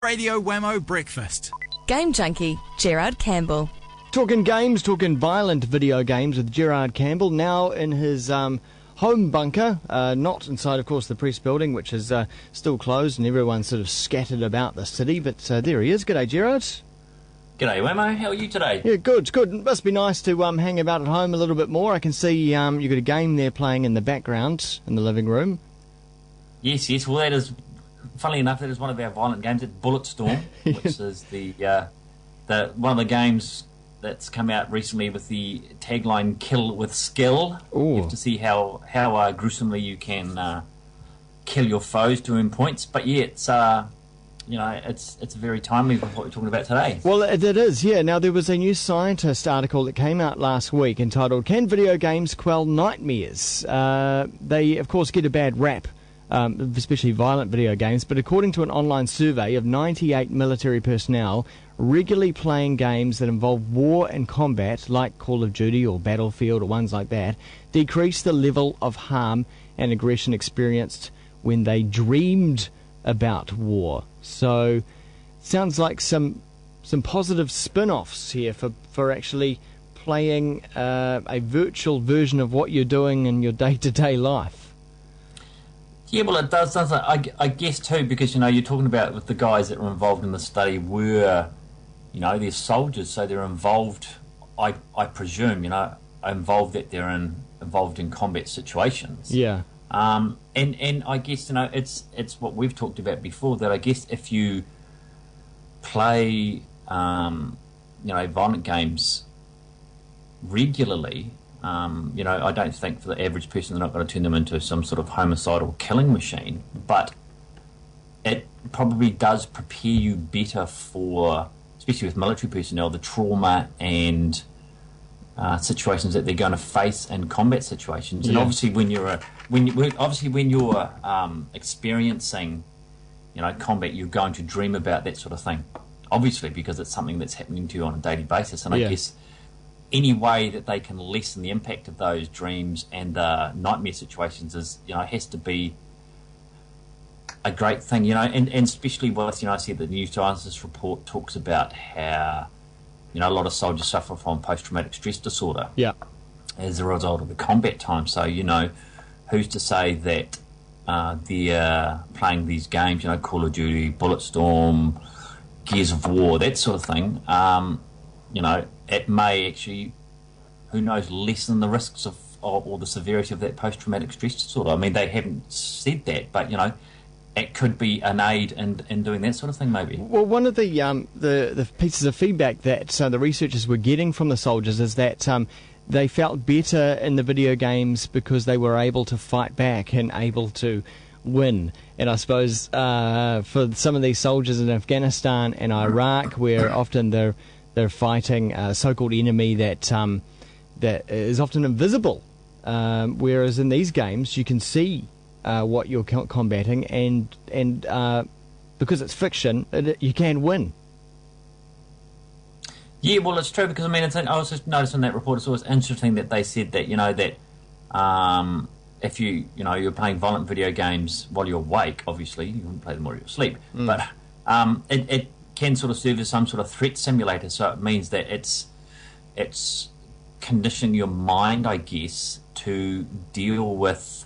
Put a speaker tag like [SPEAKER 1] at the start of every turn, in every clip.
[SPEAKER 1] Radio Wammo Breakfast.
[SPEAKER 2] Game junkie Gerard Campbell.
[SPEAKER 3] Talking games, talking violent video games with Gerard Campbell, now in his home bunker, not inside, of course, the press building, which is still closed and everyone's sort of scattered about the city, but there he is. G'day, Gerard.
[SPEAKER 4] G'day, Wammo. How are you today?
[SPEAKER 3] Yeah, good. It must be nice to hang about at home a little bit more. I can see you've got a game there playing in the background in the living room.
[SPEAKER 4] Yes. Well, that is, funnily enough, that is one of our violent games. It's Bulletstorm, which is the one of the games that's come out recently with the tagline "Kill with Skill."
[SPEAKER 3] Ooh.
[SPEAKER 4] You have to see how gruesomely you can kill your foes to earn points. But yeah, it's very timely with what we're talking about today.
[SPEAKER 3] Well, it is, yeah. Now, there was a New Scientist article that came out last week entitled "Can Video Games Quell Nightmares?" They, of course, get a bad rap, especially violent video games, but according to an online survey of 98 military personnel regularly playing games that involve war and combat, like Call of Duty or Battlefield or ones like that, decrease the level of harm and aggression experienced when they dreamed about war. So, sounds like some positive spin-offs here for actually playing a virtual version of what you're doing in your day-to-day life.
[SPEAKER 4] Yeah, well, it does. I guess too, because you're talking about with the guys that were involved in the study were, they're soldiers, so they're involved. I presume, involved that they're involved in combat situations.
[SPEAKER 3] Yeah.
[SPEAKER 4] And I guess it's what we've talked about before, that I guess if you play violent games regularly, I don't think for the average person they're not going to turn them into some sort of homicidal killing machine, but it probably does prepare you better for, especially with military personnel, the trauma and situations that they're going to face in combat situations. And obviously when you're experiencing combat, you're going to dream about that sort of thing, obviously, because it's something that's happening to you on a daily basis. And I guess any way that they can lessen the impact of those dreams and nightmare situations is, has to be a great thing, and especially with, I see the New Scientist report talks about how, a lot of soldiers suffer from post-traumatic stress disorder as a result of the combat time. So, who's to say that they're playing these games, Call of Duty, Bulletstorm, Gears of War, that sort of thing, it may actually, who knows, lessen the risks of or the severity of that post-traumatic stress disorder. I mean, they haven't said that, but, it could be an aid in doing that sort of thing, maybe.
[SPEAKER 3] Well, one of the pieces of feedback that the researchers were getting from the soldiers is that they felt better in the video games because they were able to fight back and able to win. And I suppose for some of these soldiers in Afghanistan and Iraq, where often they're fighting a so-called enemy that is often invisible, whereas in these games you can see what you're combating, and because it's fiction, you can win.
[SPEAKER 4] Yeah, well, it's true, because I was just noticing that report. It's always interesting that they said that that if you're playing violent video games while you're awake, obviously you wouldn't play them while you're asleep, but it can sort of serve as some sort of threat simulator. So it means that it's conditioning your mind, I guess, to deal with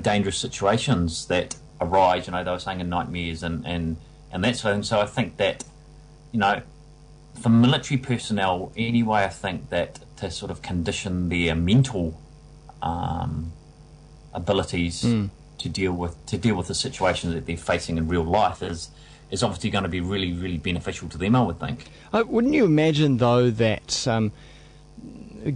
[SPEAKER 4] dangerous situations that arise. They were saying in nightmares and that sort of thing. So I think that for military personnel anyway, I think that to sort of condition their mental abilities to deal with the situations that they're facing in real life is obviously going to be really, really beneficial to them, I would think.
[SPEAKER 3] Wouldn't you imagine, though, that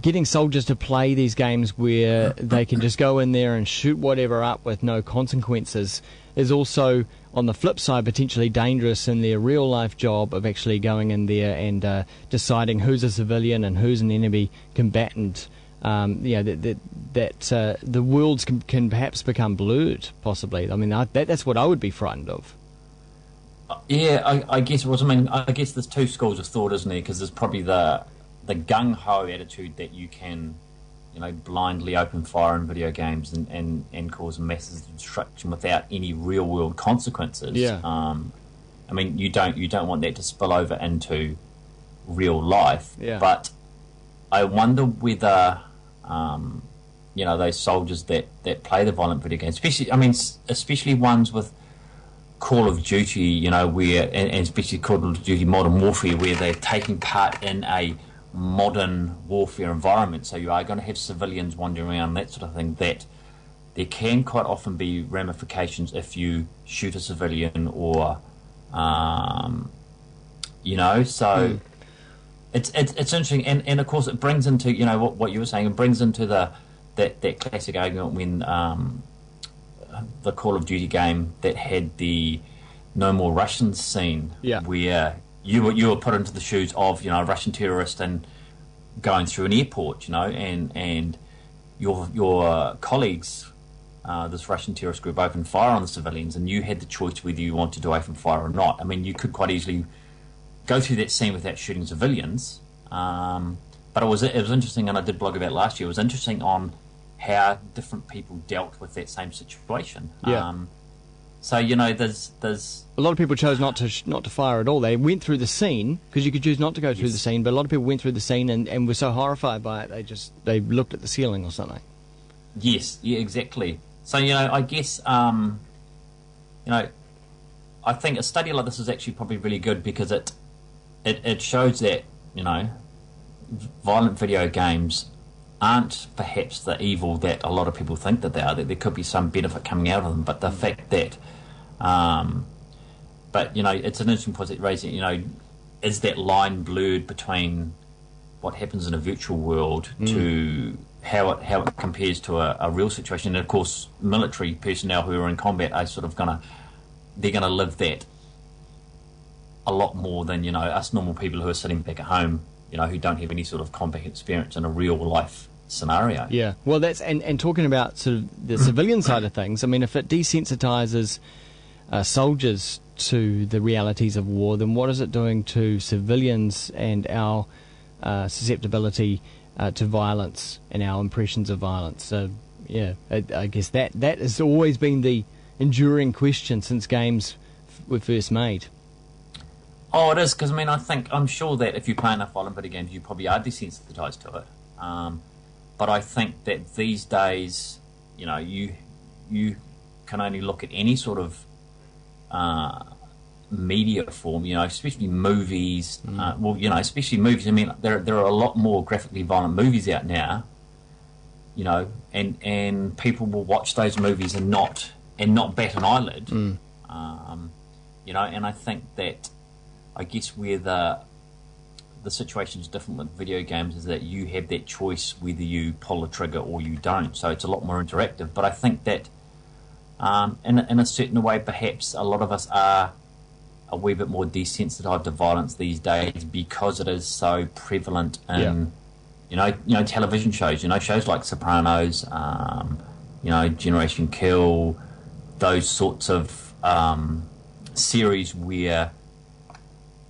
[SPEAKER 3] getting soldiers to play these games where they can just go in there and shoot whatever up with no consequences is also, on the flip side, potentially dangerous in their real-life job of actually going in there and deciding who's a civilian and who's an enemy combatant? That the worlds can perhaps become blurred, possibly. I mean, that's what I would be frightened of.
[SPEAKER 4] Yeah, I guess it was. I mean, I guess there's two schools of thought, isn't there? Because there's probably the gung-ho attitude that you can, blindly open fire in video games and cause massive destruction without any real-world consequences.
[SPEAKER 3] Yeah.
[SPEAKER 4] I mean, you don't want that to spill over into real life.
[SPEAKER 3] Yeah.
[SPEAKER 4] But I wonder whether, those soldiers that play the violent video games, especially ones with Call of Duty, where, and especially Call of Duty Modern Warfare, where they're taking part in a modern warfare environment. So you are going to have civilians wandering around, that sort of thing, that there can quite often be ramifications if you shoot a civilian or, so it's interesting. And of course it brings into, what you were saying, it brings into that classic argument when the Call of Duty game that had the No More Russians scene, where you were put into the shoes of a Russian terrorist and going through an airport, and your colleagues, this Russian terrorist group, opened fire on the civilians, and you had the choice whether you wanted to open fire or not. I mean, you could quite easily go through that scene without shooting civilians, but it was interesting, and I did blog about it last year. It was interesting on how different people dealt with that same situation.
[SPEAKER 3] Yeah.
[SPEAKER 4] So there's
[SPEAKER 3] a lot of people chose not to fire at all. They went through the scene, because you could choose not to go through the scene, but a lot of people went through the scene and were so horrified by it they looked at the ceiling or something.
[SPEAKER 4] Yes, yeah, exactly. So I guess I think a study like this is actually probably really good, because it shows that violent video games aren't perhaps the evil that a lot of people think that they are, that there could be some benefit coming out of them, but the fact that it's an interesting point that raising, is that line blurred between what happens in a virtual world to how it compares to a real situation. And of course military personnel who are in combat are sort of they're gonna live that a lot more than us normal people who are sitting back at home, who don't have any sort of combat experience in a real life scenario.
[SPEAKER 3] Yeah, well, that's and talking about sort of the civilian side of things. I mean, if it desensitizes soldiers to the realities of war, then what is it doing to civilians and our susceptibility to violence and our impressions of violence? So, yeah, I guess that has always been the enduring question since games were first made.
[SPEAKER 4] Oh, it is, because I'm sure that if you play enough violent video games, you probably are desensitized to it. But I think that these days, you can only look at any sort of media form, especially movies. Especially movies. I mean, there are a lot more graphically violent movies out now, and people will watch those movies and not bat an eyelid. And I think that, I guess where the situation is different with video games is that you have that choice whether you pull the trigger or you don't. So it's a lot more interactive. But I think that in a certain way, perhaps a lot of us are a wee bit more desensitized to violence these days, because it is so prevalent in television shows. Shows like Sopranos, Generation Kill, those sorts of series where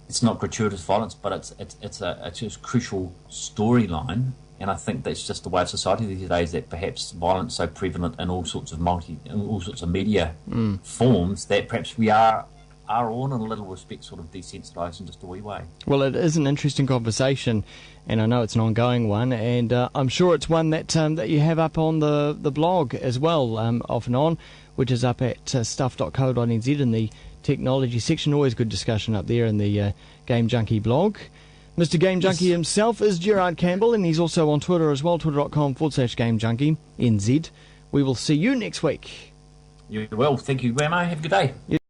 [SPEAKER 4] it's not gratuitous violence, but it's a crucial storyline. And I think that's just the way of society these days, that perhaps violence is so prevalent in all sorts of media forms, that perhaps we are all in a little respect sort of desensitised in just a wee way.
[SPEAKER 3] Well, it is an interesting conversation, and I know it's an ongoing one, and I'm sure it's one that you have up on the blog as well, off and on, which is up at stuff.co.nz in the technology section. Always good discussion up there in the Game Junkie blog. Mr. Game Junkie himself is Gerard Campbell, and he's also on Twitter as well, twitter.com/Game Junkie NZ. We will see you next week.
[SPEAKER 4] You will. Thank you, Wammo. Have a good day.